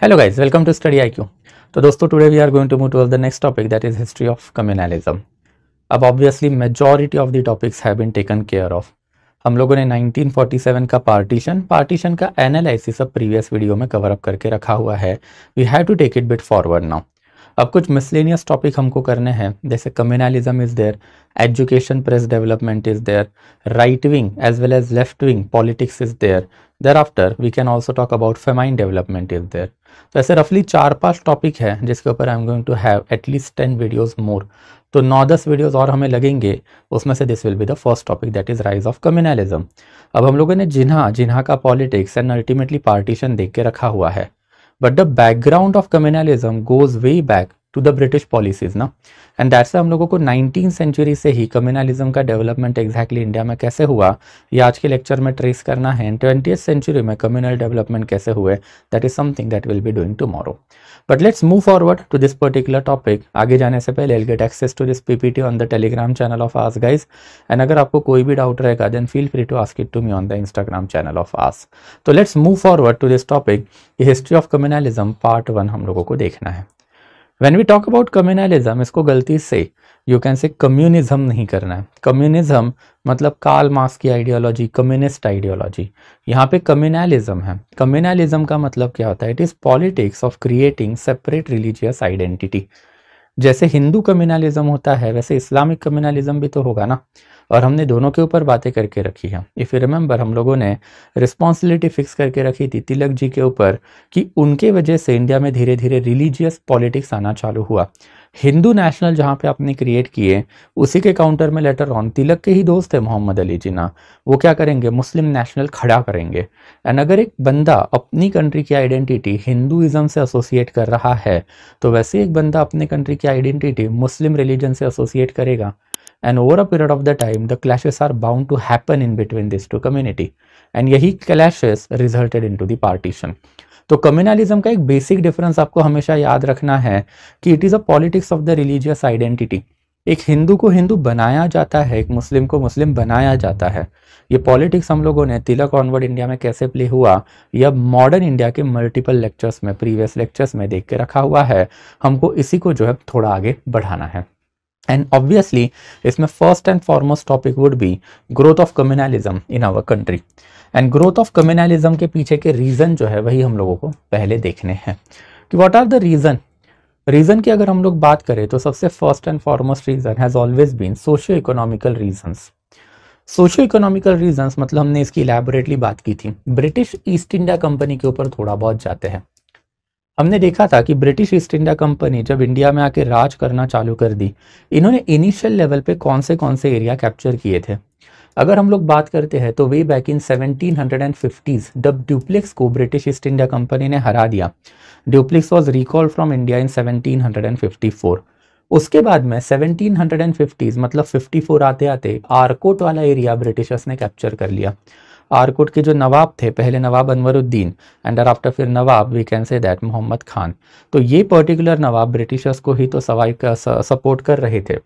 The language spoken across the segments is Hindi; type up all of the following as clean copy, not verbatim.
Hello guys, welcome to Study IQ. तो दोस्तों today we are going to move towards the next topic, that is history of communalism. अब obviously majority of the topics have been taken care of. हम लोगों ने 1947 का पार्टीशन का एनालिसिस अब प्रीवियस वीडियो में कवर अप करके रखा हुआ है. We have to take it bit forward now. अब कुछ मिसलेनियस टॉपिक हमको करने हैं, जैसे communalism is there, education press development is there, right wing as well as left wing politics is there. thereafter we can also talk about famine development is there. तो ऐसे रफली 4-5 टॉपिक है जिसके ऊपर I am going to have at least 10 videos more. तो 9-10 वीडियोस और हमें लगेंगे, उसमें से this will be the first topic, that is rise of communalism. अब हम लोगों ने जिन्हा का पॉलिटिक्स एंड अल्टीमेटली पार्टीशन देख के रखा हुआ है, but the background of communalism goes way back to the British policies ना. एंड दैट्स हम लोगों को 19th सेंचुरी से ही कम्युनलिज्म का डेवलपमेंट एग्जैक्टली इंडिया में कैसे हुआ, ये आज के लेक्चर में ट्रेस करना है. 20th सेंचुरी में कम्युनल डेवलपमेंट कैसे हुए, that is something that will be doing tomorrow. But let's move forward to this particular topic. आगे जाने से पहले get access to this PPT on the Telegram channel of us guys. And अगर आपको कोई भी डाउट रहेगा then feel free to ask it to me on the Instagram channel of us. तो let's move forward to this topic. History of communalism part 1 हम लोगों को देखना है. When we talk about communalism, इसको गलती से यू कैन से कम्युनिज्म नहीं करना है. कम्युनिज्म मतलब कार्ल मार्क्स की आइडियोलॉजी, कम्युनिस्ट आइडियोलॉजी. यहाँ पे कम्युनलिज्म है. कम्युनलिज्म का मतलब क्या होता है? It is politics of creating separate religious identity. जैसे हिंदू कम्युनलिज्म होता है वैसे इस्लामिक कम्युनलिज्म भी तो होगा ना, और हमने दोनों के ऊपर बातें करके रखी है. इफ़ यू रिमेंबर, हम लोगों ने रिस्पॉन्सिबिलिटी फिक्स करके रखी थी तिलक जी के ऊपर कि उनके वजह से इंडिया में धीरे धीरे रिलीजियस पॉलिटिक्स आना चालू हुआ. हिंदू नेशनल जहाँ पे आपने क्रिएट किए, उसी के काउंटर में लेटर ऑन तिलक के ही दोस्त थे मोहम्मद अली जिन्ना, वो क्या करेंगे, मुस्लिम नेशनल खड़ा करेंगे. एंड अगर एक बंदा अपनी कंट्री की आइडेंटिटी हिंदुइज्म से एसोसिएट कर रहा है, तो वैसे एक बंदा अपने कंट्री की आइडेंटिटी मुस्लिम रिलीजन से एसोसिएट करेगा. And over a period of the time, the clashes are bound to happen in between these two community. And यही clashes resulted into the partition. तो कम्युनलिज्म का एक बेसिक डिफरेंस आपको हमेशा याद रखना है कि it is a politics of the religious identity. एक हिंदू को हिंदू बनाया जाता है, एक मुस्लिम को मुस्लिम बनाया जाता है. ये पॉलिटिक्स हम लोगों ने तिलक ऑनवर्ड इंडिया में कैसे प्ले हुआ, या मॉडर्न इंडिया के मल्टीपल लेक्चर्स में, प्रीवियस लेक्चर्स में देख के रखा हुआ है. हमको इसी को जो है थोड़ा आगे बढ़ाना है. And obviously, इसमें first and foremost topic would be growth of communalism in our country. And growth of communalism के पीछे के reason जो है वही हम लोगों को पहले देखने हैं कि what are the reason की अगर हम लोग बात करें तो सबसे first and foremost reason has always been socio-economical reasons. Socio-economical reasons मतलब हमने इसकी इलैबोरेटली बात की थी. ब्रिटिश ईस्ट इंडिया कंपनी के ऊपर थोड़ा बहुत जाते हैं. हमने देखा था कि ब्रिटिश ईस्ट इंडिया कंपनी जब इंडिया में आके राज करना चालू कर दी, इन्होंने इनिशियल लेवल पे कौन से एरिया कैप्चर किए थे. अगर हम लोग बात करते हैं तो वे बैक इन 1750s जब ड्यूप्लेक्स को ब्रिटिश ईस्ट इंडिया कंपनी ने हरा दिया. Dupleix was recalled from India in 1754. उसके बाद में 1750s मतलब 54 आते आते आरकोट वाला एरिया ब्रिटिशर्स ने कैप्चर कर लिया. आरकोट के जो नवाब थे, पहले नवाब अनवरुद्दीन एंड आफ्टर फिर नवाब we can say that Mohammad Khan. तो ये पर्टिकुलर नवाब ब्रिटिशर्स को ही तो सपोर्ट कर रहे थे.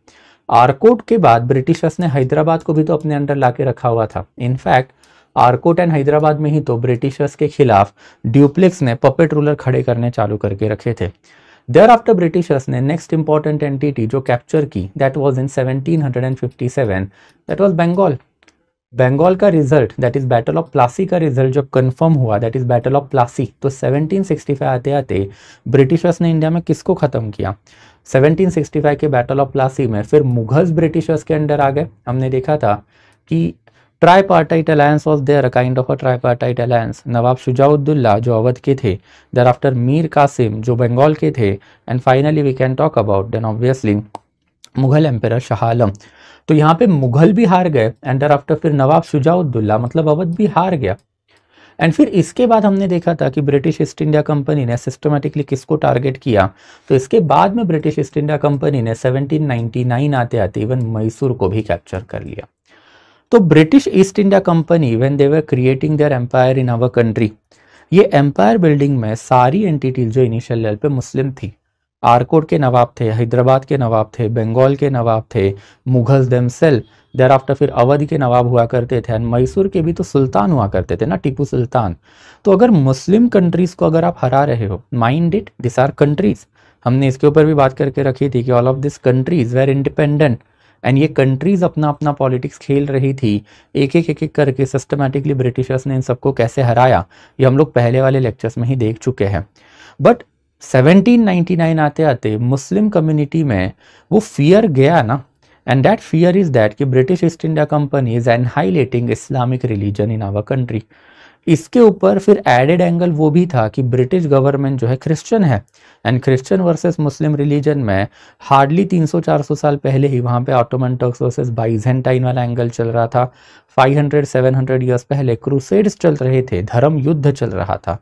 आरकोट के बाद ब्रिटिशर्स ने हैदराबाद को भी तो अपने अंडर ला के रखा हुआ था. इनफैक्ट आरकोट एंड हैदराबाद में ही तो ब्रिटिशर्स के खिलाफ ड्यूप्लेक्स ने पपेट रूलर खड़े करने चालू करके रखे थे. देयर आफ्टर ब्रिटिशर्स ने नेक्स्ट इंपॉर्टेंट एंटिटी जो कैप्चर की that was in 1757, that was Bengal. Bengal का result that is battle of Plassey का रिजल्ट जब कंफर्म हुआ, that is battle of Plassey, तो 1765 आते आते ब्रिटिशर्स ने इंडिया में किसको खत्म किया. 1765 के बैटल ऑफ प्लासी में फिर मुगल्स ब्रिटिशर्स के अंडर आ गए. हमने देखा था कि tripartite alliance was there, a kind of a tripartite alliance. नवाब शुजाउद्दौला जो अवध के थे, देयर आफ्टर मीर कासिम जो बंगाल के थे, and finally we can talk about then obviously Mughal emperor Shah Alam. तो यहाँ पे मुगल भी हार गए एंड आफ्टर फिर नवाब शुजाउद्दौला मतलब अवध भी हार गया. एंड फिर इसके बाद हमने देखा था कि ब्रिटिश ईस्ट इंडिया कंपनी ने सिस्टमेटिकली किसको टारगेट किया. तो इसके बाद में ब्रिटिश ईस्ट इंडिया कंपनी ने 1799 आते आते इवन मैसूर को भी कैप्चर कर लिया. तो British East India Company when they were creating their empire in our country, ये एम्पायर बिल्डिंग में सारी एंटिटीज जो इनिशियल लेवल पे मुस्लिम थी, आरकोट के नवाब थे, हैदराबाद के नवाब थे, बंगाल के नवाब थे, मुगल्स देमसेल्फ, देर आफ्टर फिर अवध के नवाब हुआ करते थे, एंड मैसूर के भी तो सुल्तान हुआ करते थे ना, टीपू सुल्तान। तो अगर मुस्लिम कंट्रीज को अगर आप हरा रहे हो, mind it, this are countries, हमने इसके ऊपर भी बात करके रखी थी कि all of this countries were independent, and ये कंट्रीज अपना अपना पॉलिटिक्स खेल रही थी, एक एक करके सिस्टमैटिकली ब्रिटिशर्स ने इन सबको कैसे हराया, ये हम लोग पहले वाले लेक्चर्स में ही देख चुके हैं। बट 1799 आते आते मुस्लिम कम्युनिटी में वो फियर गया ना, and that fear is that कि British East India Company is annihilating Islamic religion in our country. इसके ऊपर फिर एडेड एंगल वो भी था कि ब्रिटिश गवर्नमेंट जो है क्रिश्चियन है, and Christian versus Muslim religion में हार्डली 300-400 साल पहले ही वहाँ पे ऑटोमन टर्क्स वर्सेस बाइजेंटाइन वाला एंगल चल रहा था। 500-700 ईयर्स पहले क्रूसेड्स चल रहे थे, धर्म युद्ध चल रहा था।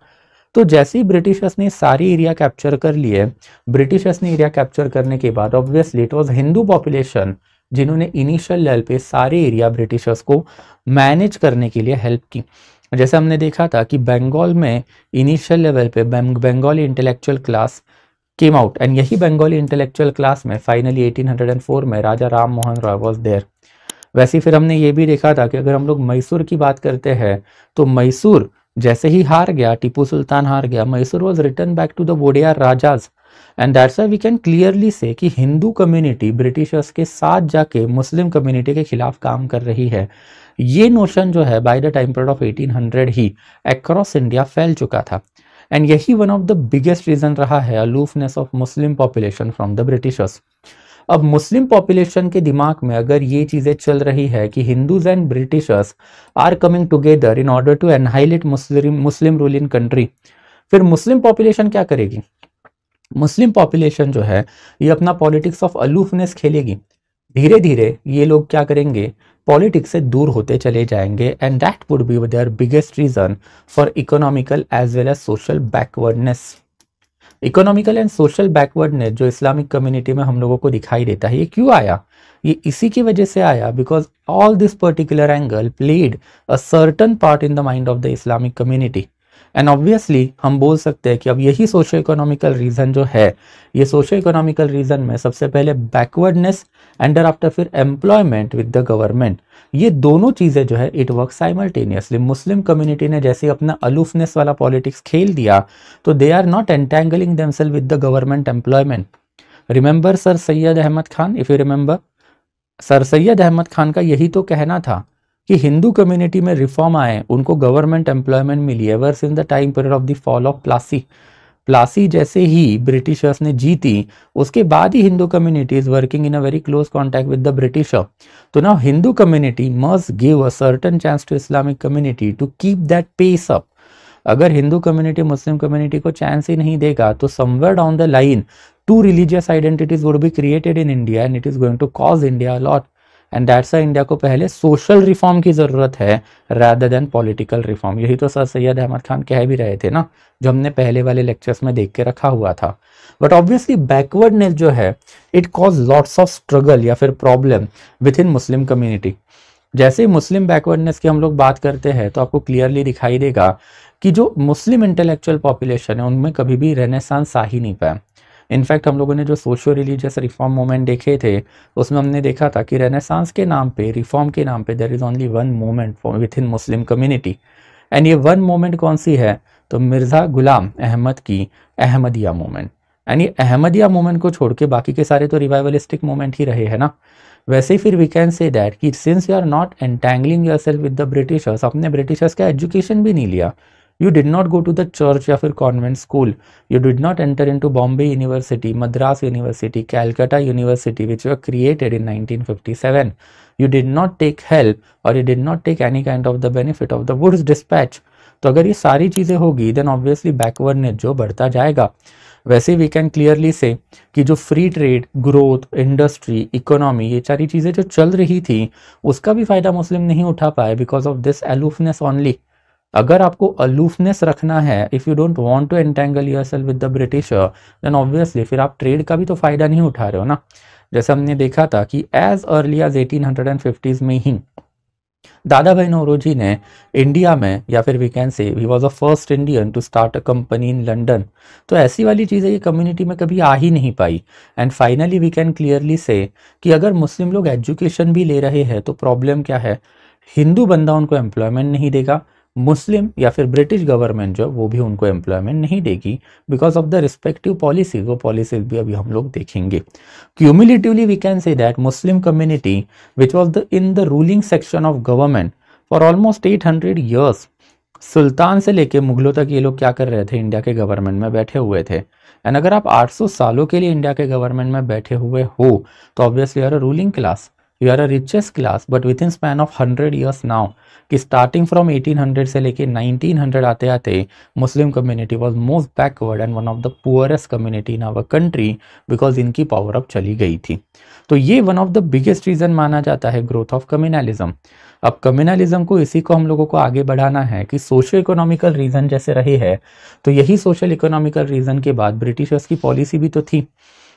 तो जैसे ही ब्रिटिशर्स ने सारी एरिया कैप्चर कर लिए, ब्रिटिशर्स ने एरिया कैप्चर करने के बाद obviously it was Hindu population जिन्होंने इनिशियल लेवल पे सारे एरिया ब्रिटिशर्स को मैनेज करने के लिए हेल्प की। जैसे हमने देखा था कि बंगाल में इनिशियल लेवल पे Bengali intellectual class came out, and यही बंगाली इंटेलेक्चुअल क्लास में फाइनली 1804 में राजा राम मोहन रॉय वाज देयर। वैसे फिर हमने ये भी देखा था कि अगर हम लोग मैसूर की बात करते हैं तो मैसूर जैसे ही हार गया, टीपू सुल्तान हार गया, Mysore was return back to the Wodeyar rajas, and that's why we can clearly say कि हिंदू कम्युनिटी ब्रिटिशर्स के साथ जाके मुस्लिम कम्युनिटी के खिलाफ काम कर रही है। ये नोशन जो है by the time period of 1800 ही अक्रॉस इंडिया फैल चुका था, एंड यही one of the biggest reason रहा है aloofness of Muslim population from the Britishers. अब मुस्लिम पॉपुलेशन के दिमाग में अगर ये चीजें चल रही है कि Hindus and Britishers are coming together in order to annihilate Muslim rule in country, फिर मुस्लिम पॉपुलेशन क्या करेगी? मुस्लिम पॉपुलेशन जो है ये अपना पॉलिटिक्स ऑफ अलूफनेस खेलेगी। धीरे धीरे ये लोग क्या करेंगे? पॉलिटिक्स से दूर होते चले जाएंगे, and that would be their biggest reason for economical as well as social backwardness. Economical and social backwardness जो इस्लामिक कम्युनिटी में हम लोगों को दिखाई देता है, ये क्यों आया? ये इसी की वजह से आया because all this particular angle played a certain part in the mind of the Islamic community, and obviously हम बोल सकते हैं कि अब यही सोशो इकोनॉमिकल रीजन जो है, ये सोशो इकोनॉमिकल रीजन में सबसे पहले बैकवर्डनेस एंड आफ्टर फिर एम्प्लॉयमेंट विद द गवर्नमेंट, ये दोनों चीजें जो है it work simultaneously. Muslim community ने जैसे अपना अलूफनेस वाला पॉलिटिक्स खेल दिया, तो they are not entangling themself with the government employment. Remember sir Syed Ahmad Khan, if you remember, sir Syed Ahmad Khan का यही तो कहना था कि हिंदू कम्युनिटी में रिफॉर्म आए, उनको गवर्नमेंट एम्प्लॉयमेंट मिली ever since the time period of the fall of Plassey. Plassey जैसे ही ब्रिटिशर्स ने जीती, उसके बाद ही Hindu community is working in a very close contact with the Britisher. तो now Hindu community must give a certain chance to Islamic community to keep that pace up. अगर हिंदू कम्युनिटी मुस्लिम कम्युनिटी को चांस ही नहीं देगा, तो somewhere down the line to religious identities would be created in India, and it is going to cause India lot, and that's why India को पहले सोशल रिफॉर्म की जरूरत है रादर देन पॉलिटिकल रिफॉर्म। यही तो सर सैयद अहमद खान कह भी रहे थे ना, जो हमने पहले वाले लेक्चर्स में देख के रखा हुआ था। बट ऑब्वियसली बैकवर्डनेस जो है it cause lots of struggle या फिर problem with in Muslim community. जैसे ही मुस्लिम बैकवर्डनेस की हम लोग बात करते हैं, तो आपको क्लियरली दिखाई देगा कि जो मुस्लिम इंटेलेक्चुअल पॉपुलेशन है उनमें कभी भी रेनेसांस आ ही नहीं पाया। इनफैक्ट हम लोगों ने जो सोशो रिलीजियस रिफॉर्म मूवमेंट देखे थे, उसमें हमने देखा था कि रेनेसांस के नाम पे, रिफॉर्म के नाम पे, there is only one movement within Muslim community, and ये वन मूवमेंट कौन सी है? तो मिर्जा गुलाम अहमद की अहमदिया मूवमेंट। एंड ये अहमदिया मूवमेंट को छोड़ के बाकी के सारे तो रिवाइवलिस्टिक मूवमेंट ही रहे हैं ना। वैसे ही फिर वी कैन से दैट कि since you are not entangling yourself with the Britishers, अपने ब्रिटिशर्स का एजुकेशन भी नहीं लिया, you did not go to the church या फिर convent school, you did not enter into Bombay University, Madras University, Calcutta University which were created in 1957, you did not take help or you did not take any kind of the benefit of the Woods Dispatch। तो अगर ये सारी चीजें होगी then obviously backwardness जो बढ़ता जाएगा। वैसे वी कैन क्लियरली से कि जो free trade, growth, industry, economy, ये सारी चीजें जो चल रही थी, उसका भी फायदा मुस्लिम नहीं उठा पाए because of this aloofness only. अगर आपको अलूफनेस रखना है, if you don't want to entangle yourself with the Britisher, then obviously फिर आप ट्रेड का भी तो फायदा नहीं उठा रहे हो ना। जैसे हमने देखा था कि एज अर्ली एज 1850s में ही दादा भाई नौरोजी ने इंडिया में, या फिर we can say he was a first Indian to start a company in London. तो ऐसी वाली चीज़ें ये कम्युनिटी में कभी आ ही नहीं पाई। And finally we can clearly say कि अगर मुस्लिम लोग एजुकेशन भी ले रहे हैं तो प्रॉब्लम क्या है, हिंदू बंदा उनको एम्प्लॉयमेंट नहीं देगा, मुस्लिम या फिर ब्रिटिश गवर्नमेंट जो वो भी उनको एम्प्लॉयमेंट नहीं देगी because of the respective policies. वो पॉलिसीज भी अभी हम लोग देखेंगे। Cumulatively we can say that Muslim community which was the in the ruling section of government for almost 800 years, सुल्तान से लेके मुगलों तक ये लोग क्या कर रहे थे, इंडिया के गवर्नमेंट में बैठे हुए थे। एंड अगर आप 800 सालों के लिए इंडिया के गवर्नमेंट में बैठे हुए हो तो obviously are a ruling class, you are a richest class, but within span of 100 years now, कि स्टार्टिंग फ्रॉम 1800 से लेके 1900 आते आते Muslim community was most backward and one of the poorest community in our country because इनकी पावर अप चली गई थी। तो ये one of the biggest reason माना जाता है ग्रोथ ऑफ कम्युनलिज्म। अब कम्युनलिज्म को इसी को हम लोगों को आगे बढ़ाना है कि सोशो इकोनॉमिकल रीजन जैसे रहे हैं, तो यही सोशल इकोनॉमिकल रीजन के बाद ब्रिटिशर्स की पॉलिसी भी तो थी।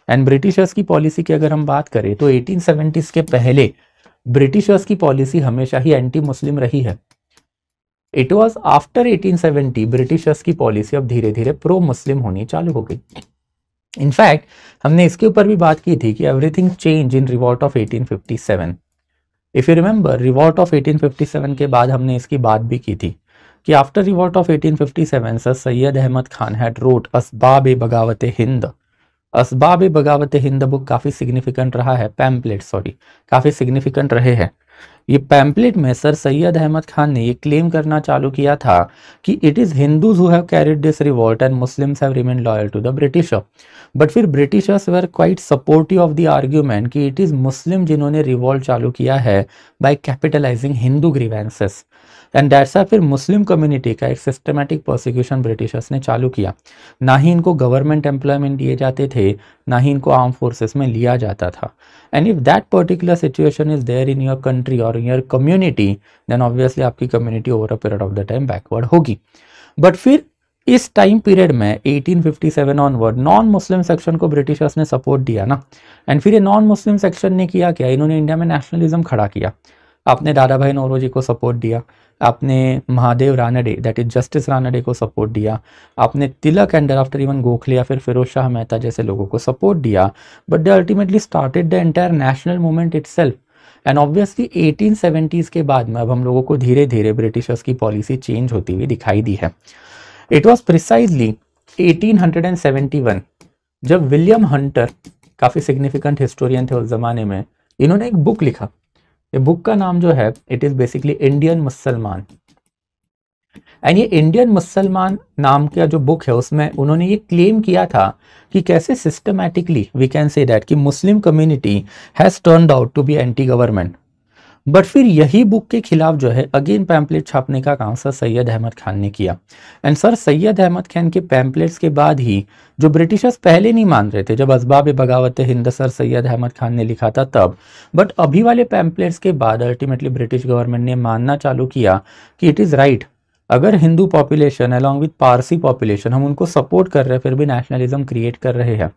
एंड ब्रिटिशर्स की पॉलिसी की अगर हम बात करें तो 1870s के पहले ब्रिटिशर्स की पॉलिसी हमेशा ही एंटी मुस्लिम रही है। इट वॉज आफ्टर 1870 ब्रिटिशर्स की पॉलिसी अब धीरे धीरे प्रो मुस्लिम होनी चालू हो गई। इनफैक्ट हमने इसके ऊपर भी बात की थी कि everything change in revolt of 1857। If you remember, revolt of 1857 के बाद हमने इसकी बात भी की थी कि after revolt of 1857 sir Syed Ahmad Khan had wrote Asbab e बगावत हिंद। असबाब ए बगावत हिंद बुक काफ़ी सिग्निफिकेंट रहा है, पैम्पलेट काफ़ी सिग्निफिकेंट रहे हैं। ये पैम्पलेट में सर सैयद अहमद खान ने ये क्लेम करना चालू किया था कि it is Hindus who have carried this revolt and Muslims have remain loyal to the Britisher. But फिर Britishers were quite supportive of the argument कि इट इज़ मुस्लिम जिन्होंने रिवॉल्ट चालू किया है by capitalizing Hindu grievances. And that's फिर मुस्लिम कम्युनिटी का एक सिस्टमैटिक प्रोसिक्यूशन ब्रिटिशर्स ने चालू किया। ना ही इनको गवर्नमेंट एम्प्लॉयमेंट दिए जाते थे, ना ही इनको आर्म फोर्सेस में लिया जाता था। And if that particular situation is there in your country और in your community, then obviously आपकी community over a period of the time backward होगी। बट फिर इस टाइम पीरियड में 1857 ऑनवर्ड नॉन मुस्लिम सेक्शन को ब्रिटिशर्स ने सपोर्ट दिया ना। एंड फिर ये नॉन मुस्लिम सेक्शन ने किया क्या, इन्होंने इंडिया में नेशनलिज्म खड़ा किया। आपने दादा भाई नौरोजी को सपोर्ट दिया, आपने Mahadev Ranade that is justice Ranade को सपोर्ट दिया, आपने तिलक एंड आफ्टर इवन गोखले या फिर फिरोज शाह मेहता जैसे लोगों को सपोर्ट दिया। But they ultimately started the entire national movement itself. And obviously 1870s के बाद में अब हम लोगों को धीरे धीरे ब्रिटिशर्स की पॉलिसी चेंज होती हुई दिखाई दी है। इट वॉज प्रिसाइजली 1871 जब विलियम हंटर, काफ़ी सिग्निफिकेंट हिस्टोरियन थे उस जमाने में, इन्होंने एक बुक लिखा। ये बुक का नाम जो है इट इज बेसिकली इंडियन मुसलमान। एंड ये इंडियन मुसलमान नाम का जो बुक है उसमें उन्होंने ये क्लेम किया था कि कैसे systematically we can say that कि Muslim community has turned out to be anti government. But फिर यही बुक के खिलाफ जो है अगेन पैम्पलेट छापने का काम सर सैयद अहमद खान ने किया। एंड सर सैयद अहमद खान के पैम्पलेट्स के बाद ही जो ब्रिटिशर्स पहले नहीं मान रहे थे, जब असबाब बगावत हिंद सर सैयद अहमद खान ने लिखा था तब, बट अभी वाले पैम्पलेट्स के बाद अल्टीमेटली ब्रिटिश गवर्नमेंट ने मानना चालू किया कि इट इज़ राइट, अगर Hindu population along with Parsi population हम उनको सपोर्ट कर रहे हैं फिर भी नेशनलिज्म क्रिएट कर रहे हैं,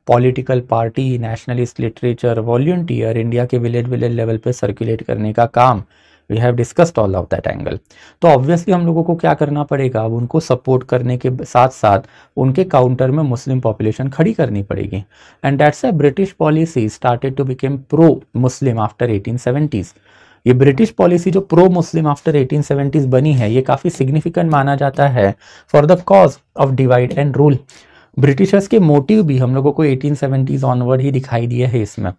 political party, nationalist literature, volunteer India के विलेज विलेज लेवल पे सर्कुलेट करने का काम, we have discussed all of that angle. तो ऑब्वियसली हम लोगों को क्या करना पड़ेगा, अब उनको सपोर्ट करने के साथ साथ उनके काउंटर में मुस्लिम पॉपुलेशन खड़ी करनी पड़ेगी। And that's a British policy started to become pro Muslim after 1870s। ये ब्रिटिश पॉलिसी जो प्रो मुस्लिम आफ्टर 1870s बनी है, ये काफ़ी सिग्निफिकेंट माना जाता है for the cause of divide and rule. Britishers के मोटिव भी हम लोगों को 1870s ऑनवर्ड ही दिखाई दिए है इसमें,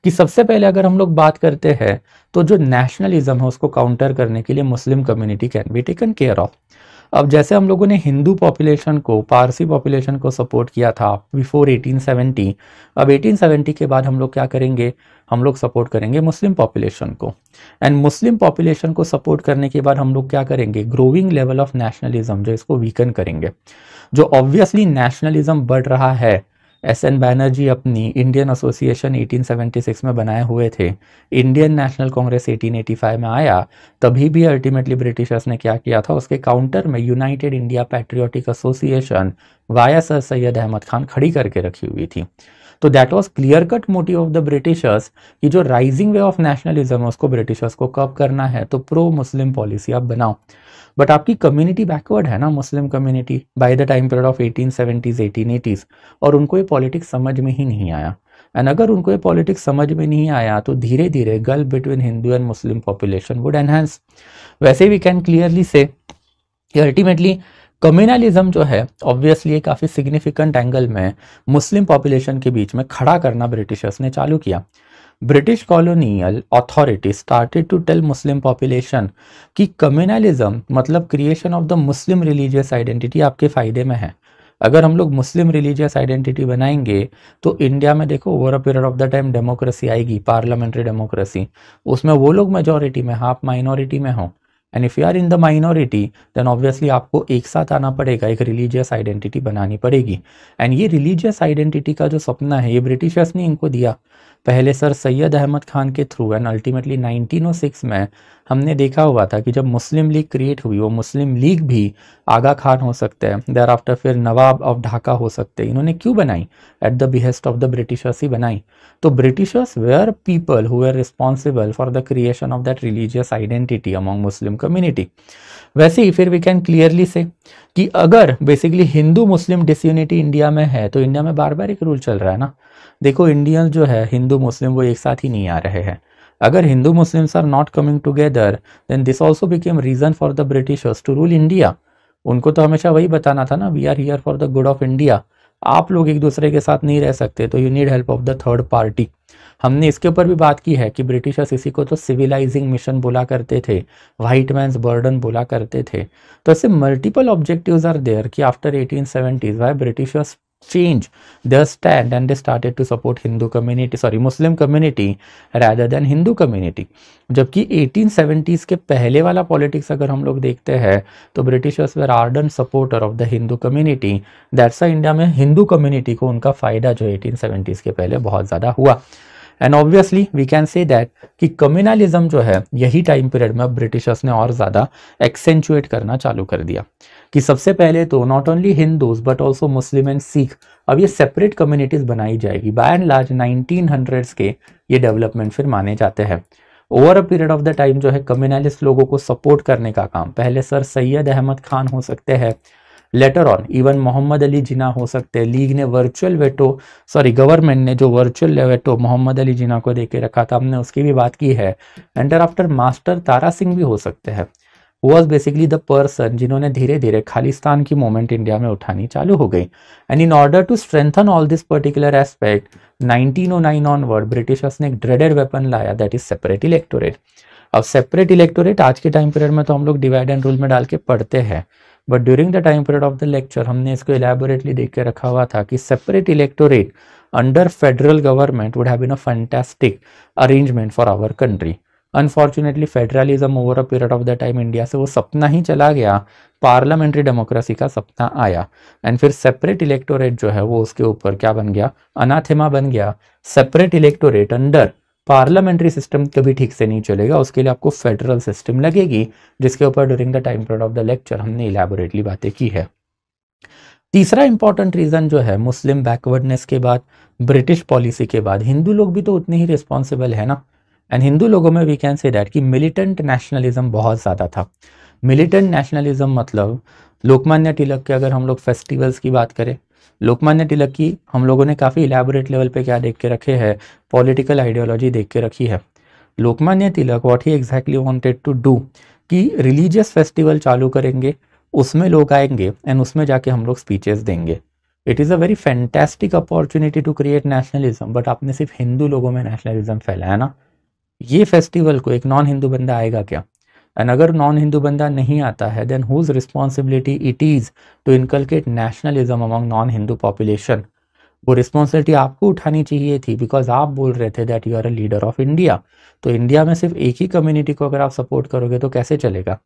कि सबसे पहले अगर हम लोग बात करते हैं तो जो नेशनलिज्म है उसको काउंटर करने के लिए Muslim community can be taken care of. अब जैसे हम लोगों ने हिंदू पॉपुलेशन को, पारसी पॉपुलेशन को सपोर्ट किया था बिफोर 1870, अब 1870 के बाद हम लोग क्या करेंगे, हम लोग सपोर्ट करेंगे मुस्लिम पॉपुलेशन को। एंड मुस्लिम पॉपुलेशन को सपोर्ट करने के बाद हम लोग क्या करेंगे, ग्रोइंग लेवल ऑफ नेशनलिज्म जो इसको वीकन करेंगे। जो ऑब्वियसली नेशनलिज्म बढ़ रहा है, एस.एन. बैनर्जी अपनी इंडियन एसोसिएशन 1876 में बनाए हुए थे, इंडियन नेशनल कांग्रेस 1885 में आया, तभी भी अल्टीमेटली ब्रिटिशर्स ने क्या किया था, उसके काउंटर में United India Patriotic Association via sir Syed Ahmad Khan खड़ी करके रखी हुई थी। तो that was clear cut motive of the Britishers कि जो राइजिंग वे ऑफ नेशनलिज्म है उसको ब्रिटिशर्स को कब करना है, तो प्रो मुस्लिम पॉलिसी आप बनाओ। बट आपकी कम्युनिटी बैकवर्ड है ना, Muslim community, bye the time period of 1870s 1880s, और उनको ये पॉलिटिक्स समझ में ही नहीं आया। एंड अगर उनको ये पॉलिटिक्स समझ में नहीं आया तो धीरे धीरे gulf between Hindu and Muslim population would enhance. वैसे वी कैन क्लियरली से अल्टीमेटली कम्युनलिज्म जो है ऑब्वियसली एक काफ़ी सिग्निफिकेंट एंगल में मुस्लिम पॉपुलेशन के बीच में खड़ा करना ब्रिटिशर्स ने चालू किया। British colonial authority started to tell Muslim population कि कम्युनलिज्म मतलब creation of the Muslim religious identity आपके फायदे में है। अगर हम लोग मुस्लिम रिलीजियस आइडेंटिटी बनाएंगे तो इंडिया में देखो over a period of the time democracy आएगी, पार्लियामेंट्री डेमोक्रेसी, उसमें वो लोग मेजॉरिटी में, आप माइनॉरिटी में हो। And if you are in the minority then obviously आपको एक साथ आना पड़ेगा, एक रिलीजियस आइडेंटिटी बनानी पड़ेगी। एंड ये रिलीजियस आइडेंटिटी का जो सपना है ये ब्रिटिशर्स ने इनको दिया, पहले सर सैयद अहमद खान के थ्रू। एंड अल्टीमेटली 1906 में हमने देखा हुआ था कि जब मुस्लिम लीग क्रिएट हुई, वो मुस्लिम लीग भी आगा खान हो सकते हैं, देयर आफ्टर फिर नवाब ऑफ ढाका हो सकते हैं। इन्होंने क्यों बनाई? At the behest of the Britishers ही बनाई। तो Britishers were people who were responsible for the creation of that religious identity among Muslim community. वैसे ही फिर वी कैन क्लियरली से कि अगर basically Hindu Muslim disunity India में है तो इंडिया में बार बार एक रूल चल रहा है ना, देखो इंडियन जो है हिंदू मुस्लिम वो एक साथ ही नहीं आ रहे हैं। अगर Hindu Muslims are not coming together then this also became reason for the Britishers to rule India. उनको तो हमेशा वही बताना था ना, we are here for the good of India, आप लोग एक दूसरे के साथ नहीं रह सकते तो you need help of the third party. हमने इसके ऊपर भी बात की है कि ब्रिटिशर्स इसी को तो सिविलाइजिंग मिशन बोला करते थे, वाइट मैन्स बर्डन बोला करते थे। तो ऐसे मल्टीपल ऑब्जेक्टिव्स आर देयर कि after 1870s why Britishers change their stand and they started to support Muslim community rather than Hindu community। जबकि 1870s के पहले वाला पॉलिटिक्स अगर हम लोग देखते हैं तो Britishers were ardent supporter of the Hindu community. That's India में हिंदू कम्युनिटी को उनका फायदा जो 1870s के पहले बहुत ज़्यादा हुआ। And obviously we can say that कि कम्युनलिज्म जो है यही टाइम पीरियड में ब्रिटिशर्स ने और ज़्यादा एक्सेंचुएट करना चालू कर दिया कि सबसे पहले तो not only Hindus but also Muslim and Sikh, अब ये सेपरेट कम्युनिटीज़ बनाई जाएगी। बाय एंड लार्ज 1900s के ये डेवलपमेंट फिर माने जाते हैं। Over a period of the time जो है कम्युनलिस्ट लोगों को सपोर्ट करने का काम पहले सर सैयद अहमद खान हो सकते हैं, later on even Mohammad Ali Jinnah हो सकते हैं। लीग ने वर्चुअल वेटो गवर्नमेंट ने जो वर्चुअल वेटो मोहम्मद अली जिना को देके रखा था, हमने उसकी भी बात की है। And after master Tara Singh भी हो सकते हैं, वॉज बेसिकली द पर्सन जिन्होंने धीरे धीरे खालिस्तान की मूवमेंट इंडिया में उठानी चालू हो गई। And in order to strengthen all this particular aspect 1909 onward Britishers ने एक ड्रेडेड वेपन लाया, दैट इज सेपरेट इलेक्टोरेट। अब सेपरेट इलेक्टोरेट आज के टाइम पीरियड में तो हम लोग डिवाइड एंड रूल में डाल के पढ़ते हैं, but during the time period of the lecture हमने इसको इलेबोरेटली देख के रखा हुआ था कि separate electorate under federal government would have been a fantastic arrangement for our country. Unfortunately federalism over a period of the time India से वो सपना ही चला गया, पार्लियामेंट्री डेमोक्रेसी का सपना आया। एंड फिर सेपरेट इलेक्टोरेट जो है वो उसके ऊपर क्या बन गया, अनाथेमा बन गया। Separate electorate under parliamentary system कभी ठीक से नहीं चलेगा, उसके लिए आपको फेडरल सिस्टम लगेगी, जिसके ऊपर during the time period of the lecture हमने इलेबोरेटली बातें की है। तीसरा इंपॉर्टेंट रीजन जो है मुस्लिम बैकवर्डनेस के बाद, ब्रिटिश पॉलिसी के बाद हिंदू लोग भी तो उतने ही रिस्पॉन्सिबल है ना। एंड हिंदू लोगों में वी कैन से दैट कि मिलिटेंट नेशनलिज्म बहुत ज़्यादा था। मिलिटेंट नेशनलिज्म मतलब लोकमान्य तिलक के अगर हम लोग फेस्टिवल्स की बात करें, लोकमान्य तिलक की हम लोगों ने काफ़ी इलेबोरेट लेवल पे क्या देख के रखे हैं, पॉलिटिकल आइडियोलॉजी देख के रखी है। Lokmanya Tilak what he exactly wanted to do कि रिलीजियस फेस्टिवल चालू करेंगे, उसमें लोग आएंगे एंड उसमें जाके हम लोग स्पीचेस देंगे। It is a very fantastic opportunity to create nationalism, but आपने सिर्फ हिंदू लोगों में नेशनलिज्म फैलाया ना। ये फेस्टिवल को एक नॉन हिंदू बंदा आएगा क्या? एंड अगर नॉन हिंदू बंदा नहीं आता है then whose responsibility it is to inculcate nationalism among non Hindu population. वो रिस्पॉन्सिबिलिटी आपको उठानी चाहिए थी, बिकॉज आप बोल रहे थे that you are a leader of India. तो इंडिया में सिर्फ एक ही कम्युनिटी को अगर आप सपोर्ट करोगे तो कैसे चलेगा?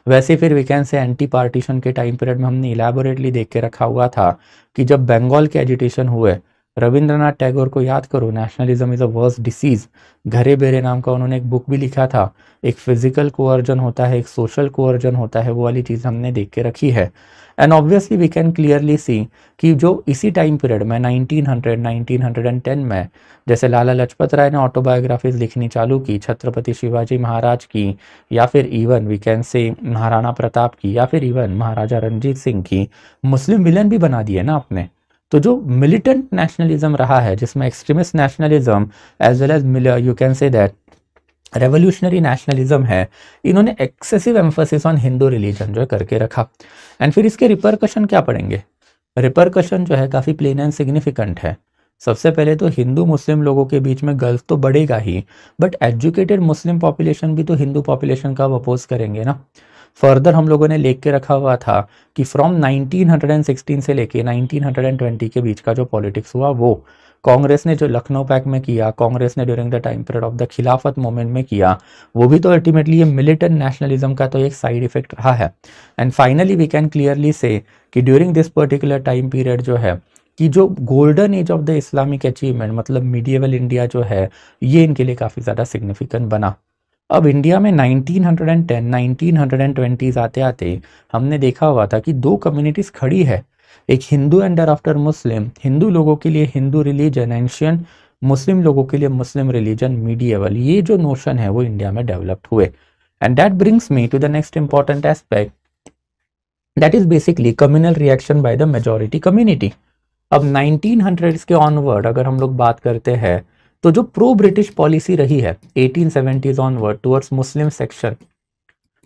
वैसे फिर we can say anti partition के टाइम पीरियड में हमने इलेबोरेटली देख के रखा हुआ था कि जब बंगाल के एजिटेशन हुए, रविंद्रनाथ टैगोर को याद करो, nationalism is a worst disease, घरे बेरे नाम का उन्होंने एक बुक भी लिखा था। एक फिजिकल कोअर्जन होता है, एक सोशल कोअर्जन होता है, वो वाली चीज़ हमने देख के रखी है। And obviously we can clearly see कि जो इसी टाइम पीरियड में 1900 1910 में जैसे लाला लजपत राय ने ऑटोबायोग्राफीज लिखनी चालू की, छत्रपति शिवाजी महाराज की, या फिर इवन वी कैन से महाराणा प्रताप की, या फिर इवन महाराजा रणजीत सिंह की, मुस्लिम विलन भी बना दिए ना आपने। तो जो मिलिटेंट नेशनलिज्म रहा है, जिसमें extremist nationalism as well as you can say that revolutionary nationalism है, इन्होंने excessive emphasis on Hindu religion जो है करके रखा। एंड फिर इसके रिपरकशन क्या पड़ेंगे? रिपरकशन जो है काफ़ी प्लेन एंड सिग्निफिकेंट है। सबसे पहले तो हिंदू मुस्लिम लोगों के बीच में गल्फ तो बढ़ेगा ही, बट एजुकेटेड मुस्लिम पॉपुलेशन भी तो हिंदू पॉपुलेशन का अपोज करेंगे ना। फर्दर हम लोगों ने लिख के रखा हुआ था कि फ्रॉम 1916 से लेके 1920 के बीच का जो पॉलिटिक्स हुआ, वो कांग्रेस ने जो लखनऊ पैक्ट में किया, कांग्रेस ने during the time period of the खिलाफत मूवमेंट में किया, वो भी तो अल्टीमेटली ये मिलिटेंट नेशनलिज्म का तो एक साइड इफेक्ट रहा है। And finally we can clearly say कि during this particular time period जो है कि जो golden age of the Islamic achievement मतलब मीडिएवल इंडिया जो है, ये इनके लिए काफ़ी ज़्यादा सिग्निफिकेंट बना। अब इंडिया में 1910 1920 आते आते हमने देखा हुआ था कि दो कम्युनिटीज़ खड़ी है, एक हिंदू एंड आफ्टर मुस्लिम, हिंदू लोगों के लिए हिंदू रिलीजन एंशियंट, मुस्लिम लोगों के लिए मुस्लिम रिलीजन मीडिएवल। ये जो नोशन है वो इंडिया में डेवलप्ड हुए। And that brings me to the next important aspect, that is basically communal reaction by the majority community. अब 1900s के ऑनवर्ड अगर हम लोग बात करते हैं तो जो प्रो ब्रिटिश पॉलिसी रही है 1870s ऑनवर्ड टुवर्ड्स मुस्लिम सेक्शन,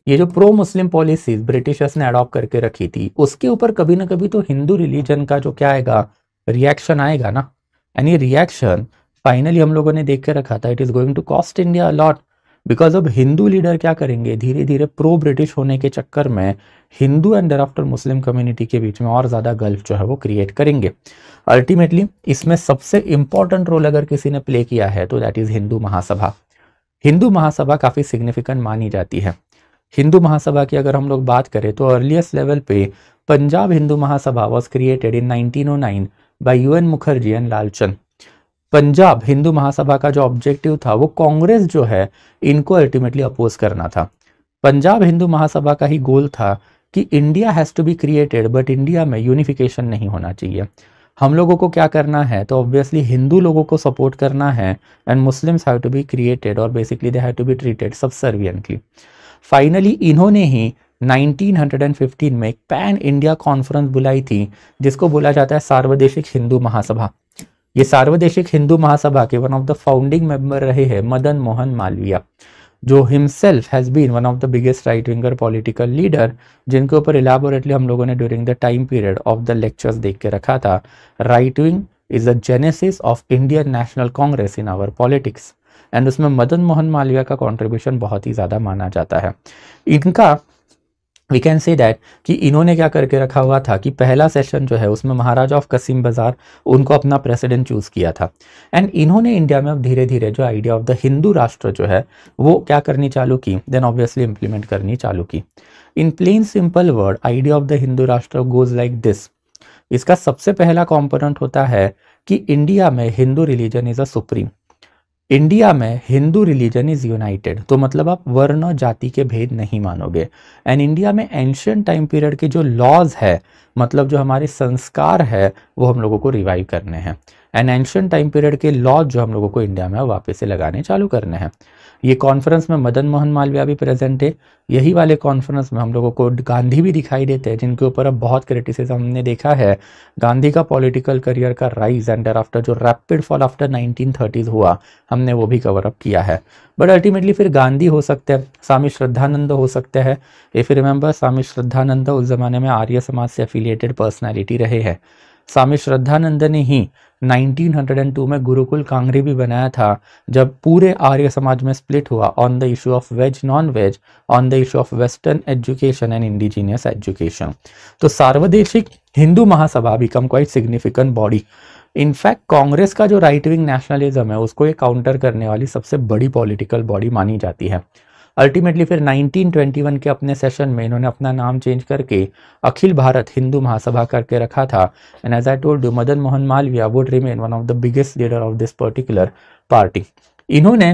ये जो प्रो मुस्लिम पॉलिसीज ब्रिटिशर्स ने अडॉप्ट करके रखी थी, उसके ऊपर कभी ना कभी तो हिंदू रिलीजन का जो क्या आएगा, रिएक्शन आएगा ना। एंड ये रिएक्शन फाइनली हम लोगों ने देख के रखा था, it is going to cost India lot, because अब हिंदू लीडर क्या करेंगे, धीरे धीरे प्रो ब्रिटिश होने के चक्कर में Hindu and after Muslim community के बीच में और ज़्यादा गल्फ जो है वो क्रिएट करेंगे। अल्टीमेटली इसमें सबसे इंपॉर्टेंट रोल अगर किसी ने प्ले किया है तो दैट इज हिंदू महासभा। हिंदू महासभा काफ़ी सिग्निफिकेंट मानी जाती है। हिंदू महासभा की अगर हम लोग बात करें तो अर्लीस्ट लेवल पे Punjab Hindu Mahasabha was created in 1909 by UN Mukherjee and Lalchand. Punjab Hindu Mahasabha का जो ऑब्जेक्टिव था वो कांग्रेस जो है इनको अल्टीमेटली अपोज करना था। पंजाब हिंदू महासभा का ही गोल था कि India has to be created, but India में यूनिफिकेशन नहीं होना चाहिए। हम लोगों को क्या करना है, तो ऑब्वियसली हिंदू लोगों को सपोर्ट करना है and Muslims have to be created और basically they have to be treated subserviently. Finally इन्होंने ही 1915 में एक पैन इंडिया कॉन्फ्रेंस बुलाई थी जिसको बोला जाता है सार्वदेशिक हिंदू महासभा। ये सार्वदेशिक हिंदू महासभा के one of the founding member रहे हैं मदन मोहन मालवीय, जो himself has been one of the biggest right winger political leader, जिनके ऊपर इलाबोरेटली हम लोगों ने during the time period of the lectures देख के रखा था। Right wing is the genesis of Indian national Congress in our politics, and उसमें मदन मोहन मालवीय का कंट्रीब्यूशन बहुत ही ज़्यादा माना जाता है। इनका वी कैन से दैट कि इन्होंने क्या करके रखा हुआ था कि पहला सेशन जो है उसमें महाराजा ऑफ कसीम बाजार उनको अपना प्रेसिडेंट चूज किया था। एंड इन्होंने इंडिया में अब धीरे धीरे जो आइडिया ऑफ द हिंदू राष्ट्र जो है वो क्या करनी चालू की, देन ऑब्वियसली इंप्लीमेंट करनी चालू की। In plain simple word idea of the Hindu Rashtra goes like this. इसका सबसे पहला कॉम्पोनेंट होता है कि इंडिया में Hindu religion is a supreme, India में हिंदू रिलीजन इज यूनाइटेड। तो मतलब आप वर्ण और जाति के भेद नहीं मानोगे। एंड इंडिया में एंशियंट टाइम पीरियड के जो लॉज है, मतलब जो हमारे संस्कार है, वो हम लोगों को रिवाइव करने हैं। एंड एंशियंट टाइम पीरियड के लॉज जो हम लोगों को इंडिया में वापस से लगाने चालू करने हैं। ये कॉन्फ्रेंस में मदन मोहन मालवीय भी प्रेजेंट है। यही वाले कॉन्फ्रेंस में हम लोगों को गांधी भी दिखाई देते हैं, जिनके ऊपर अब बहुत क्रिटिसिज्म हमने देखा है। गांधी का पॉलिटिकल करियर का राइज एंड आफ्टर जो रैपिड फॉल आफ्टर 1930s हुआ, हमने वो भी कवर अप किया है। बट अल्टीमेटली फिर गांधी हो सकते हैं, स्वामी श्रद्धानंद हो सकते हैं। If you remember, Swami Shraddhanand उस जमाने में आर्य समाज से एफिलिएटेड पर्सनैलिटी रहे हैं। स्वामी श्रद्धानंद ने ही 1902 में गुरुकुल कांगरी भी बनाया था, जब पूरे आर्य समाज में स्प्लिट हुआ on the issue of veg non veg, on the issue of western education and indigenous education. तो Sarvadeshik Hindu Mahasabha become quite significant body. In fact Congress का जो राइट विंग नेशनलिज्म है उसको ये काउंटर करने वाली सबसे बड़ी पॉलिटिकल बॉडी मानी जाती है। अल्टीमेटली फिर 1921 के अपने सेशन में इन्होंने अपना नाम चेंज करके अखिल भारत हिंदू महासभा करके रखा था। And as I told you, Madan Mohan Malviya would remain one of the biggest leader of this particular party. इन्होंने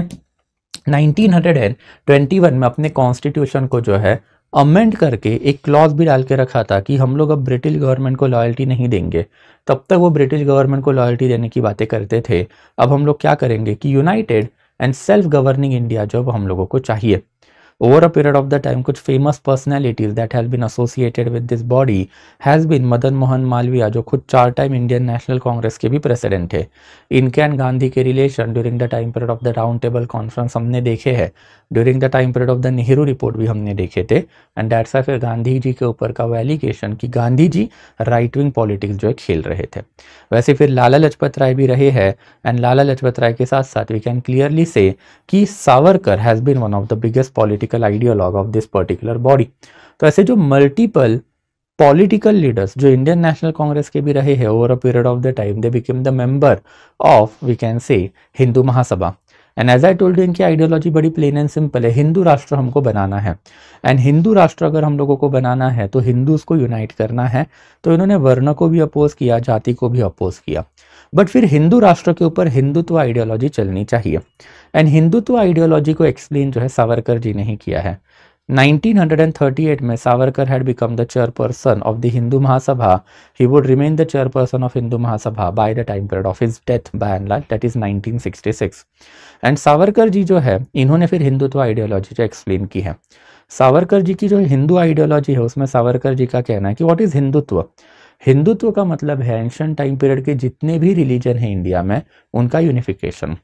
1921 में अपने कॉन्स्टिट्यूशन को जो है अमेंड करके एक क्लॉज भी डाल के रखा था कि हम लोग अब ब्रिटिश गवर्नमेंट को लॉयल्टी नहीं देंगे। तब तक वो ब्रिटिश गवर्नमेंट को लॉयल्टी देने की बातें करते थे, अब हम लोग क्या करेंगे कि united and self governing India जो अब हम लोगों को चाहिए। Over a period of the time कुछ famous personalities that has been associated with this body has been Madan Mohan Malviya, जो खुद 4 टाइम इंडियन नेशनल कांग्रेस के भी प्रेसिडेंट थे। इनके एंड गांधी के relation during the time period of the round table conference हमने देखे हैं, during the time period of the Nehru report भी हमने देखे थे। एंड दैट्स वाई फिर गांधी जी के ऊपर का वो एलिगेशन कि Gandhi ji right wing politics जो है खेल रहे थे। वैसे फिर लाला लजपत राय भी रहे हैं, एंड लाला लजपत राय के साथ साथ वी कैन क्लियरली से कि Savarkar has been one of the biggest political ideologue of this particular body. तो ऐसे जो मल्टीपल पॉलिटिकल लीडर्स जो इंडियन नेशनल कांग्रेस के भी रहे हैं over a period of the time, they became the member of we can say Hindu Mahasabha. And as I told you, इनकी आइडियोलॉजी बड़ी प्लेन एंड सिंपल है, हिंदू राष्ट्र हमको बनाना है। एंड हिंदू राष्ट्र अगर हम लोगों को बनाना है तो हिंदूज को यूनाइट करना है। तो इन्होंने वर्ण को भी अपोज किया, जाति को भी अपोज किया, बट फिर हिंदू राष्ट्र के ऊपर हिंदुत्व आइडियोलॉजी चलनी चाहिए। एंड हिंदुत्व आइडियोलॉजी को एक्सप्लेन जो है सावरकर जी ने ही किया है। 1938 में Savarkar had become the chairperson of the Hindu Mahasabha. He would remain the chairperson of Hindu Mahasabha by the time period of his death by and large, that is 1966. And Savarkar ji जो है इन्होंने फिर हिंदुत्व आइडियोलॉजी जो एक्सप्लेन की है। सावरकर जी की जो हिंदू आइडियोलॉजी है उसमें सावरकर जी का कहना है कि व्हाट इज हिंदुत्व। हिंदुत्व का मतलब है एंशिएंट टाइम पीरियड के जितने भी रिलीजन है इंडिया में उनका यूनिफिकेशन।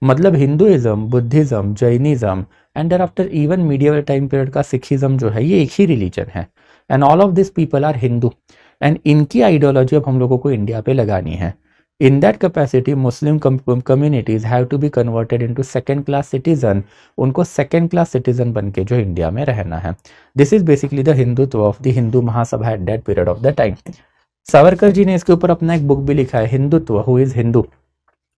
मतलब Hinduism, Buddhism, Jainism and thereafter even medieval time period का सिखिज्म जो है ये एक ही रिलीजन है। And all of this people are Hindu. And इनकी आइडियोलॉजी अब हम लोगों को इंडिया पे लगानी है। In that capacity Muslim communities have to be converted into second class citizen. उनको सेकंड क्लास सिटीजन बन के जो इंडिया में रहना है। This is basically the Hindutva of the Hindu Mahasabha at that period of the time. Savarkar ji ने इसके ऊपर अपना एक बुक भी लिखा है, हिंदुत्व, हु इज हिंदू।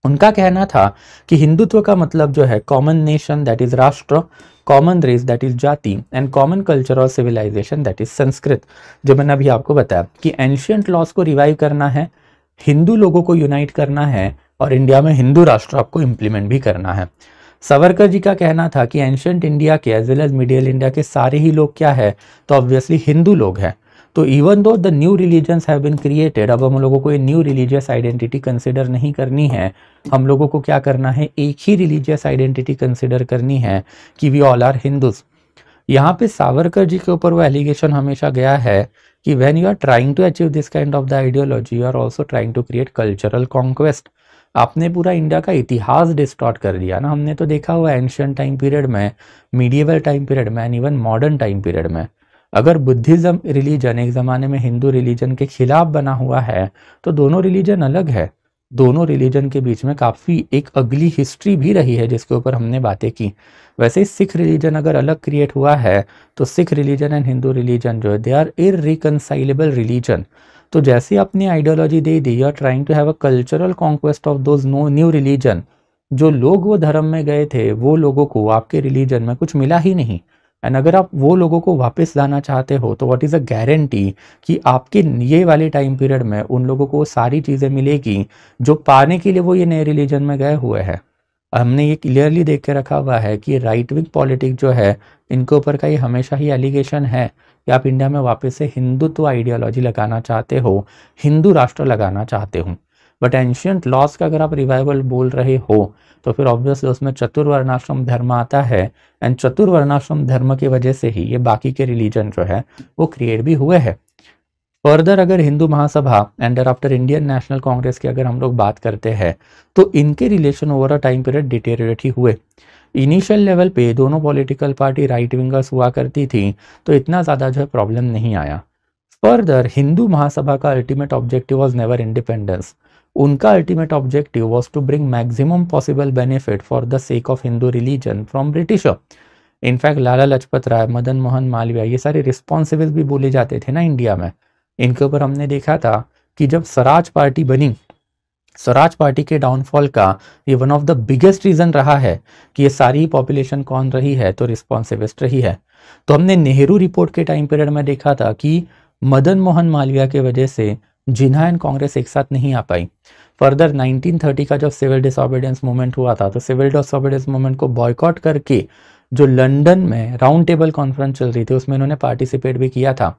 उनका कहना था कि हिंदुत्व का मतलब जो है कॉमन नेशन दैट इज राष्ट्र, कॉमन रेस दैट इज जाति एंड कॉमन कल्चर और सिविलाइजेशन दैट इज संस्कृत। जो मैंने अभी आपको बताया कि एंशियंट लॉज को रिवाइव करना है, हिंदू लोगों को यूनाइट करना है और इंडिया में हिंदू राष्ट्र आपको इंप्लीमेंट भी करना है। सावरकर जी का कहना था कि एंशियंट इंडिया के as well as medieval India के सारे ही लोग क्या है, तो ऑब्वियसली हिंदू लोग हैं। तो even though the new religions have been created, अब हम लोगों को ये न्यू रिलीजियस आइडेंटिटी कंसिडर नहीं करनी है। हम लोगों को क्या करना है, एक ही रिलीजियस आइडेंटिटी कंसिडर करनी है कि वी ऑल आर हिंदूज। यहाँ पे सावरकर जी के ऊपर वो एलिगेशन हमेशा गया है कि when you are trying to achieve this kind of the ideology you are also trying to create cultural conquest. आपने पूरा इंडिया का इतिहास डिस्टॉर्ट कर दिया ना। हमने तो देखा हुआ एंशियंट टाइम पीरियड में, मीडिएवल टाइम पीरियड में and even modern time period में, अगर बुद्धिज्म रिलीजन एक ज़माने में हिंदू रिलीजन के खिलाफ बना हुआ है तो दोनों रिलीजन अलग है। दोनों रिलीजन के बीच में काफ़ी एक अगली हिस्ट्री भी रही है जिसके ऊपर हमने बातें की। वैसे ही सिख रिलीजन अगर अलग क्रिएट हुआ है तो Sikh religion and Hindu religion जो है दे आर इररिकंसाइलेबल रिलीजन। तो जैसे अपनी आइडियोलॉजी दे दी, you are trying to have a cultural conquest of those new religion. जो लोग वो धर्म में गए थे वो लोगों को आपके रिलीजन में कुछ मिला ही नहीं। एंड अगर आप वो लोगों को वापस लाना चाहते हो तो व्हाट इज़ अ गारंटी कि आपके ये वाले टाइम पीरियड में उन लोगों को सारी चीज़ें मिलेगी जो पाने के लिए वो ये नए रिलीजन में गए हुए हैं। हमने ये क्लियरली देख के रखा हुआ है कि राइट विंग पॉलिटिक्स जो है इनके ऊपर का ये हमेशा ही एलिगेशन है कि आप इंडिया में वापस से हिंदुत्व आइडियोलॉजी लगाना चाहते हो, हिंदू राष्ट्र लगाना चाहते हो। बट एंशियंट लॉज का अगर आप रिवाइवल बोल रहे हो तो फिर ऑब्वियसली उसमें चतुर्वर्णाश्रम धर्म आता है। एंड चतुर्वर्णाश्रम धर्म की वजह से ही ये बाकी के रिलीजन जो है वो क्रिएट भी हुए हैं। फर्दर अगर Hindu Mahasabha and after Indian national Congress की अगर हम लोग बात करते हैं तो इनके relation over a time period deteriorate ही हुए। इनिशियल लेवल पे दोनों पॉलिटिकल पार्टी राइट विंगर्स हुआ करती थी तो इतना ज़्यादा जो है प्रॉब्लम नहीं आया। फर्दर हिंदू महासभा का ultimate objective was never independence. उनका ultimate objective was to bring maximum possible benefit for the sake of Hindu religion from Britisher. In fact Lala Lajpat Rai, Madan Mohan Malaviya, ये सारे रिस्पॉन्सिबल भी बोले जाते थे ना इंडिया में। इनके ऊपर हमने देखा था कि जब स्वराज पार्टी बनी, स्वराज पार्टी के डाउनफॉल का ये one of the biggest reason रहा है कि ये सारी पॉपुलेशन कौन रही है, तो रिस्पॉन्सिबिस्ट रही है। तो हमने नेहरू रिपोर्ट के टाइम पीरियड में देखा था कि मदन मोहन मालवीय के वजह से जिन्ना एंड कांग्रेस एक साथ नहीं आ पाई। फर्दर 1930 का जब सिविल डिसऑबीडियंस मूवमेंट हुआ था तो सिविल डिसऑबीडियंस मूवमेंट को बॉयकॉट करके जो लंदन में राउंड टेबल कॉन्फ्रेंस चल रही थी उसमें इन्होंने पार्टिसिपेट भी किया था।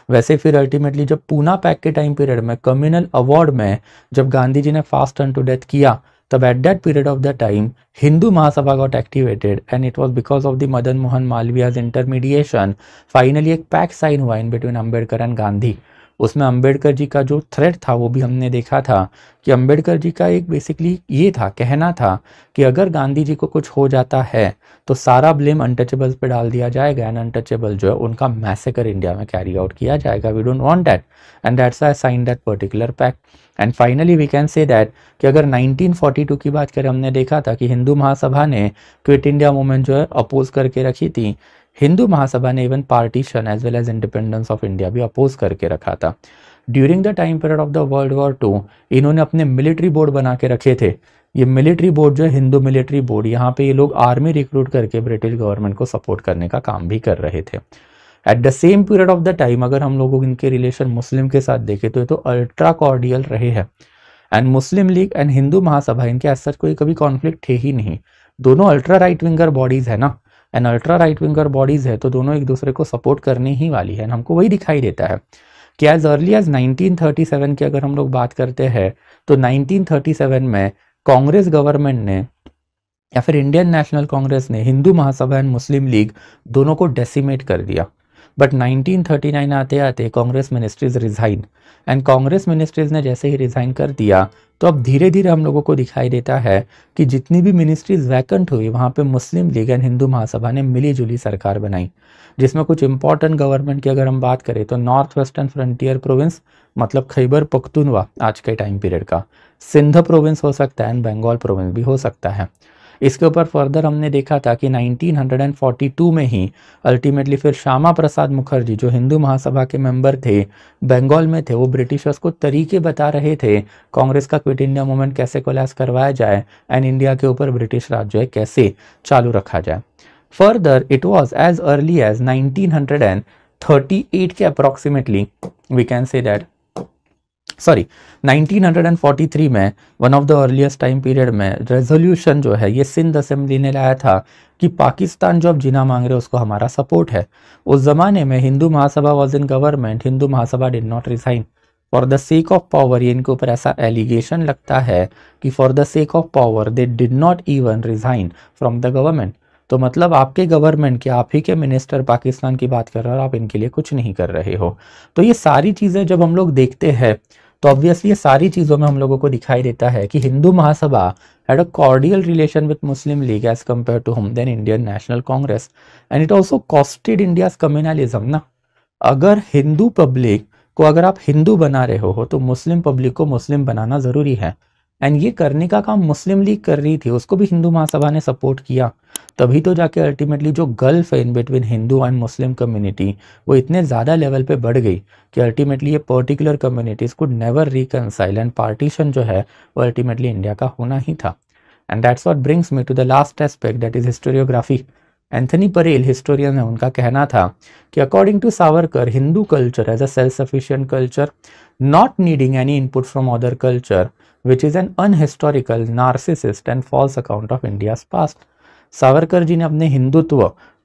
वैसे फिर अल्टीमेटली जब पूना पैक्ट के टाइम पीरियड में कम्युनल अवार्ड में जब गांधी जी ने फास्ट टर्न टू डेथ किया, तब at that period of the time Hindu Mahasabha got activated and it was because of the Madan Mohan Malaviya's intermediation finally एक पैक्ट साइन हुआ in between Ambedkar and Gandhi. उसमें अंबेडकर जी का जो थ्रेट था वो भी हमने देखा था कि अंबेडकर जी का एक बेसिकली ये था, कहना था कि अगर गांधी जी को कुछ हो जाता है तो सारा ब्लेम अनटचेबल्स पे डाल दिया जाएगा एंड अनटचेबल जो है उनका मैसेकर इंडिया में कैरी आउट किया जाएगा। We don't want that and that's why I sign that particular pact. And finally we can say that कि अगर 1942 की बात करें, हमने देखा था कि हिंदू महासभा ने क्विट इंडिया मूवमेंट जो है अपोज करके रखी थी। हिंदू महासभा ने even partition as well as independence of India भी अपोज करके रखा था। During the time period of the world war II इन्होंने अपने मिलिट्री बोर्ड बना के रखे थे। ये मिलिट्री बोर्ड जो है हिंदू मिलिट्री बोर्ड, यहाँ पे ये लोग आर्मी रिक्रूट करके ब्रिटिश गवर्नमेंट को सपोर्ट करने का काम भी कर रहे थे। At the same period of the time अगर हम लोग इनके रिलेशन मुस्लिम के साथ देखें तो ये तो अल्ट्रा कॉर्डियल रहे हैं। एंड मुस्लिम लीग एंड हिंदू महासभा इनके ऐसा सच कोई कभी कॉन्फ्लिक्ट थे ही नहीं। दोनों अल्ट्रा राइट विंगर बॉडीज है ना, and ultra right winger bodies है तो दोनों एक दूसरे को सपोर्ट करने ही वाली है। हमको वही दिखाई देता है कि एज अर्ली एज 1937 की अगर हम लोग बात करते हैं तो 1937 में कांग्रेस गवर्नमेंट ने या फिर इंडियन नेशनल कांग्रेस ने हिंदू महासभा एंड मुस्लिम लीग दोनों को डेसिमेट कर दिया। बट 1939 आते आते Congress ministries resign and Congress ministries ने जैसे ही रिजाइन कर दिया तो अब धीरे धीरे हम लोगों को दिखाई देता है कि जितनी भी मिनिस्ट्रीज वैकेंट हुई वहाँ पे मुस्लिम लीग एंड हिंदू महासभा ने मिली जुली सरकार बनाई, जिसमें कुछ इंपॉर्टेंट गवर्नमेंट की अगर हम बात करें तो नॉर्थ वेस्टर्न फ्रंटियर प्रोविंस मतलब खैबर पख्तूनवा आज के टाइम पीरियड का, सिंध प्रोविंस हो सकता है एंड बंगाल प्रोविंस भी हो सकता है। इसके ऊपर फर्दर हमने देखा था कि 1942 में ही अल्टीमेटली फिर श्यामा प्रसाद मुखर्जी जो हिंदू महासभा के मेंबर थे, बंगाल में थे, वो ब्रिटिशर्स को तरीके बता रहे थे कांग्रेस का क्विट इंडिया मूवमेंट कैसे कोलैप्स करवाया जाए एंड इंडिया के ऊपर ब्रिटिश राज जो है कैसे चालू रखा जाए। Further it was as early as 1938 के approximately we can say that 1943 में one of the earliest time period में रेजोल्यूशन जो है ये सिंध असेंबली ने लाया था कि पाकिस्तान जो अब जिना मांग रहे उसको हमारा सपोर्ट है। उस जमाने में Hindu Mahasabha was in government, Hindu Mahasabha did not resign for the sake of power. ये इनके ऊपर ऐसा एलिगेशन लगता है कि for the sake of power they did not even resign from the government. तो मतलब आपके गवर्नमेंट के आप ही के मिनिस्टर पाकिस्तान की बात कर रहे हो और आप इनके लिए कुछ नहीं कर रहे हो। तो ये सारी चीज़ें जब हम लोग देखते हैं तो ऑब्वियसली ये सारी चीज़ों में हम लोगों को दिखाई देता है कि Hindu Mahasabha had a cordial relation with Muslim League as compared to whom then Indian National Congress and it also costed India's communalism ना। अगर हिंदू पब्लिक को अगर आप हिंदू बना रहे हो तो मुस्लिम पब्लिक को मुस्लिम बनाना ज़रूरी है एंड ये करने का काम मुस्लिम लीग कर रही थी, उसको भी हिंदू महासभा ने सपोर्ट किया। तभी तो जाके अल्टीमेटली जो गल्फ है in between Hindu and Muslim community वो इतने ज़्यादा लेवल पे बढ़ गई कि अल्टीमेटली ये particular communities could never reconcile and partition जो है वो अल्टीमेटली इंडिया का होना ही था। And that's what brings me to the last aspect that is historiography. Anthony Parel historian है, उनका कहना था कि according to Savarkar Hindu culture as a self sufficient culture not needing any input from other culture which is an unhistorical, narcissist and false account of India's past। Savarkar ji ने अपने हिंदुत्व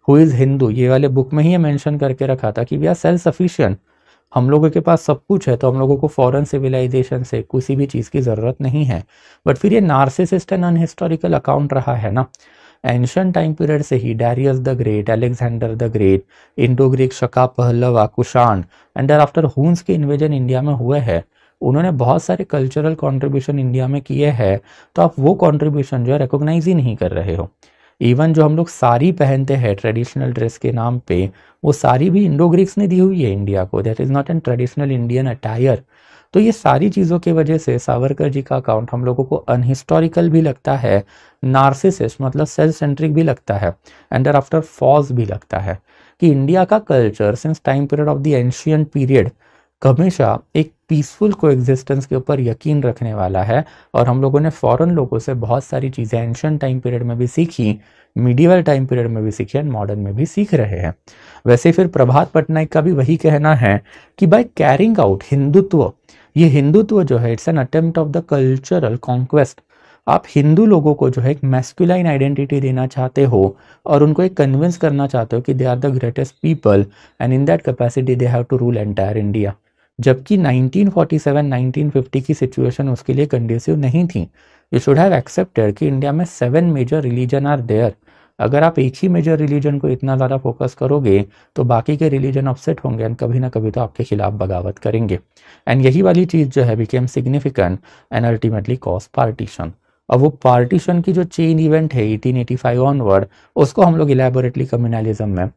हु इज हिंदू ये वाले बुक में ही मेंशन करके रखा था कि वी आर सेल्फ सफिशिएंट, हम लोगों के पास सब कुछ है तो हम लोगों को फॉरेन सिविलाइजेशन से किसी भी चीज़ की ज़रूरत नहीं है। बट फिर ये नार्सिसिस्ट एंड अनहिस्टोरिकल अकाउंट रहा है ना। एंशियंट टाइम पीरियड से ही Darius the Great, Alexander the Great, Indo Greek, Shaka, Pahlava, Kushan and thereafter Huns के इन्वेजन इंडिया में हुए हैं। उन्होंने बहुत सारे कल्चरल कंट्रीब्यूशन इंडिया में किए हैं, तो आप वो कंट्रीब्यूशन जो है रिकॉग्नाइज ही नहीं कर रहे हो। इवन जो हम लोग साड़ी पहनते हैं ट्रेडिशनल ड्रेस के नाम पे, वो साड़ी भी इंडो ग्रीक्स ने दी हुई है इंडिया को, that is not an traditional Indian attire. तो ये सारी चीज़ों की वजह से सावरकर जी का अकाउंट हम लोगों को अनहिस्टोरिकल भी लगता है, नार्सिसिस्ट मतलब सेल्फ सेंट्रिक भी लगता है एंड देयर आफ्टर फॉल्स भी लगता है कि इंडिया का culture since time period of the ancient period हमेशा एक पीसफुल कोएग्जिस्टेंस के ऊपर यकीन रखने वाला है। और हम लोगों ने फॉरेन लोगों से बहुत सारी चीज़ें एंशियंट टाइम पीरियड में भी सीखी, मीडिवल टाइम पीरियड में भी सीखी एंड मॉडर्न में भी सीख रहे हैं। वैसे फिर प्रभात पटनायक का भी वही कहना है कि बाय कैरिंग आउट हिंदुत्व, ये हिंदुत्व जो है it's an attempt of the cultural conquest. आप हिंदू लोगों को जो है एक मैस्कुलाइन आइडेंटिटी देना चाहते हो और उनको एक कन्विंस करना चाहते हो कि they are the greatest people and in that capacity they have to rule entire India. जबकि 1947-1950 की सिचुएशन उसके लिए कंड्यूसिव नहीं थी। यू शुड हैव एक्सेप्टेड कि इंडिया में 7 मेजर रिलीजन आर देयर। अगर आप एक ही मेजर रिलीजन को इतना ज़्यादा फोकस करोगे तो बाकी के रिलीजन अपसेट होंगे एंड कभी ना कभी तो आपके खिलाफ बगावत करेंगे। एंड यही वाली चीज़ जो है became significant and ultimately cause partition. अब वो पार्टीशन की जो चेन इवेंट है 1885 ऑनवर्ड, उसको हम लोग इलेबोरेटली कम्युनलिज्म में